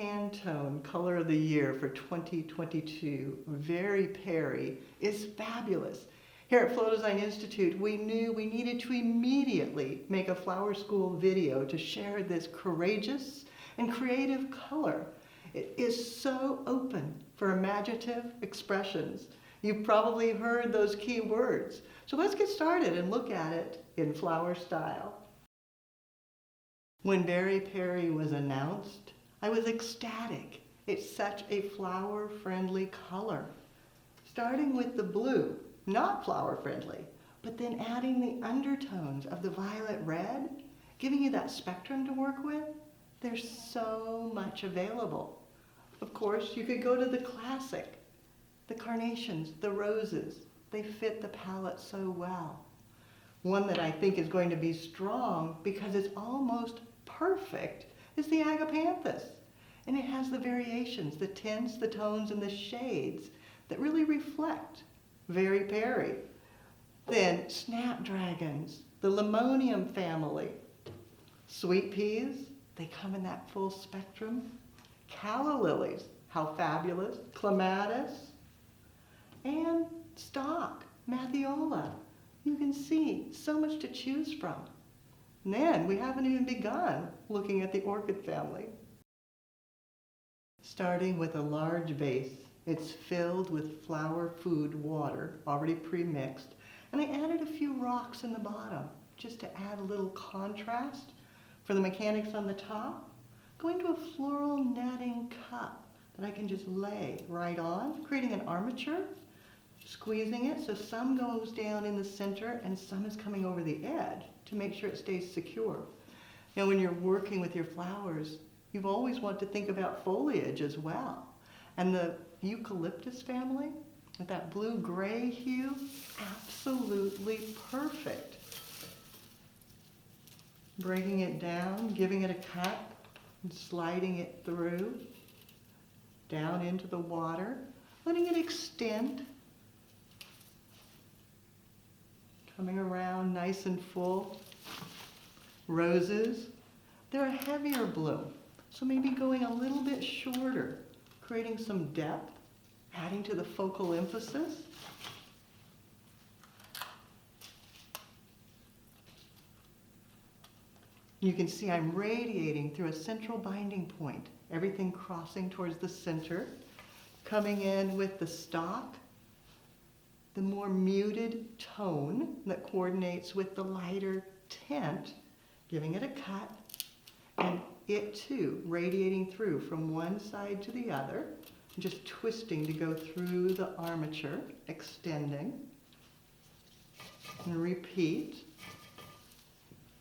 Pantone Color of the Year for 2022, Very Peri, is fabulous. Here at Flow Design Institute, we knew we needed to immediately make a flower school video to share this courageous and creative color. It is so open for imaginative expressions. You've probably heard those key words. So let's get started and look at it in flower style. When Very Peri was announced, I was ecstatic. It's such a flower-friendly color. Starting with the blue, not flower-friendly, but then adding the undertones of the violet red, giving you that spectrum to work with. There's so much available. Of course, you could go to the classic, the carnations, the roses. They fit the palette so well. One that I think is going to be strong because it's almost perfect is the encompasses. And it has the variations, the tints, the tones, and the shades that really reflect Very Peri. Then snapdragons, the limonium family. Sweet peas, they come in that full spectrum. Calla lilies, how fabulous. Clematis. And stock, Mathiola. You can see so much to choose from. And then we haven't even begun looking at the orchid family. Starting with a large vase, it's filled with flower food water, already pre-mixed, and I added a few rocks in the bottom just to add a little contrast. For the mechanics on the top, going to a floral netting cup that I can just lay right on, creating an armature, squeezing it so some goes down in the center and some is coming over the edge to make sure it stays secure. Now when you're working with your flowers, you've always wanted to think about foliage as well. And the eucalyptus family, with that blue-gray hue, absolutely perfect. Breaking it down, giving it a cut, and sliding it through, down into the water, letting it extend, coming around nice and full. Roses, they're a heavier bloom, so maybe going a little bit shorter, creating some depth, adding to the focal emphasis. You can see I'm radiating through a central binding point, everything crossing towards the center, coming in with the stalk, the more muted tone that coordinates with the lighter tint, giving it a cut, and it too radiating through from one side to the other, just twisting to go through the armature, extending, and repeat,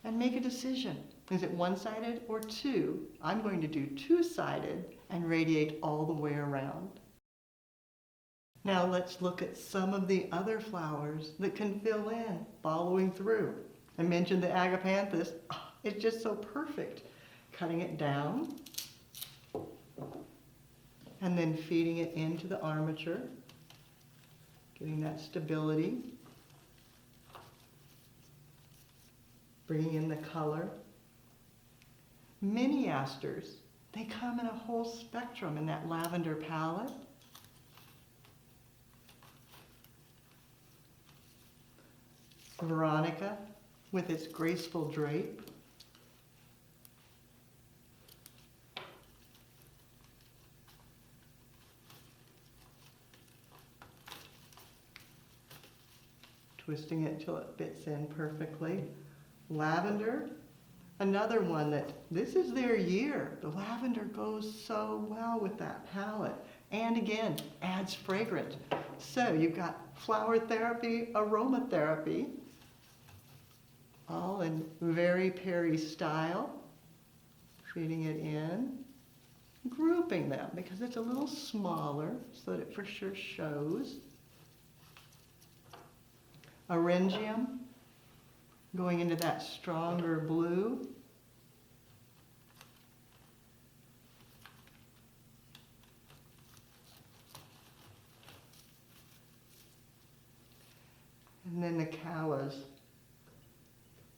and make a decision. Is it one-sided or two? I'm going to do two-sided and radiate all the way around. Now let's look at some of the other flowers that can fill in, following through. I mentioned the encompasses. Oh, it's just so perfect. Cutting it down and then feeding it into the armature, getting that stability, bringing in the color. Mini asters, they come in a whole spectrum in that lavender palette. Veronica with its graceful drape. Twisting it till it fits in perfectly. Lavender, another one that this is their year. The lavender goes so well with that palette. And again, adds fragrance. So you've got flower therapy, aromatherapy, all in Very Peri style. Feeding it in, grouping them because it's a little smaller so that it for sure shows. Orangium, going into that stronger blue. And then the callas,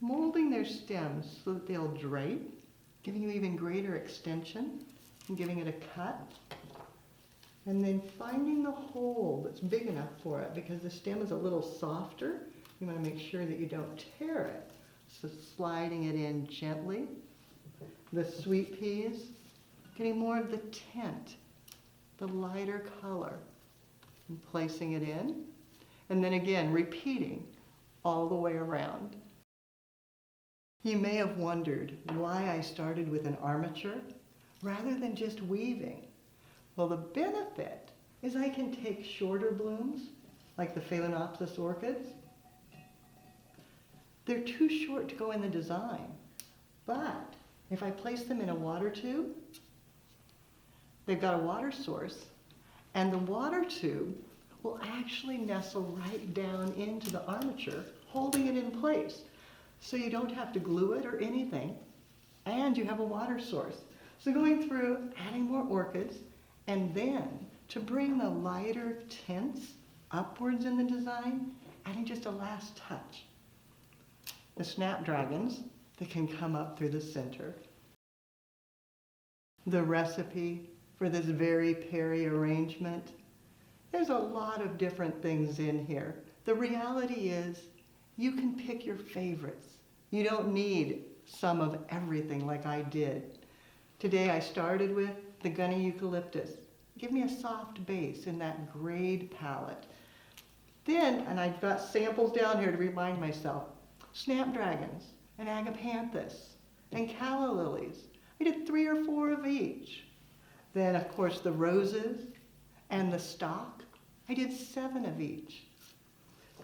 molding their stems so that they'll drape, giving you even greater extension. and giving it a cut. And then finding the hole that's big enough for it, because the stem is a little softer. You want to make sure that you don't tear it. So sliding it in gently. The sweet peas, getting more of the tint, the lighter color, and placing it in. And then again, repeating all the way around. You may have wondered why I started with an armature rather than just weaving. Well, the benefit is I can take shorter blooms, like the Phalaenopsis orchids. They're too short to go in the design, but if I place them in a water tube, they've got a water source, and the water tube will actually nestle right down into the armature, holding it in place. So you don't have to glue it or anything, and you have a water source. So going through, adding more orchids, and then to bring the lighter tints upwards in the design, adding just a last touch. The snapdragons that can come up through the center. The recipe for this Very Peri arrangement. There's a lot of different things in here. The reality is you can pick your favorites. You don't need some of everything like I did. Today I started with the gunny eucalyptus. Give me a soft base in that grade palette. Then, and I've got samples down here to remind myself, snapdragons and agapanthus and calla lilies. I did 3 or 4 of each. Then, of course, the roses and the stock. I did 7 of each.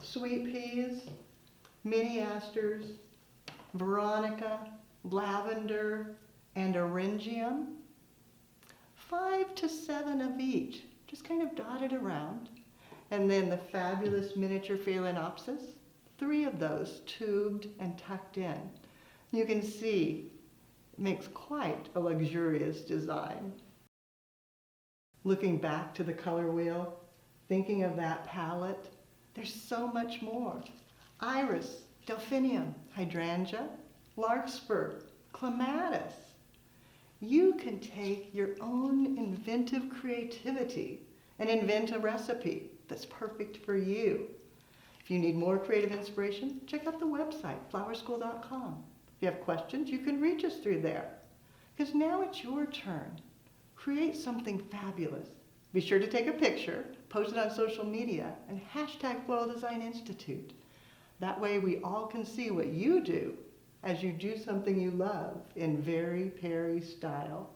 Sweet peas, mini asters, veronica, lavender, and eryngium. 5 to 7 of each, just kind of dotted around. And then the fabulous miniature Phalaenopsis, 3 of those tubed and tucked in. You can see it makes quite a luxurious design. Looking back to the color wheel, thinking of that palette, there's so much more. Iris, delphinium, hydrangea, larkspur, clematis. You can take your own inventive creativity and invent a recipe that's perfect for you. If you need more creative inspiration, check out the website, flowerschool.com. If you have questions, you can reach us through there. Because now it's your turn. Create something fabulous. Be sure to take a picture, post it on social media, and hashtag Floral Design Institute. That way we all can see what you do as you do something you love in Very Peri style.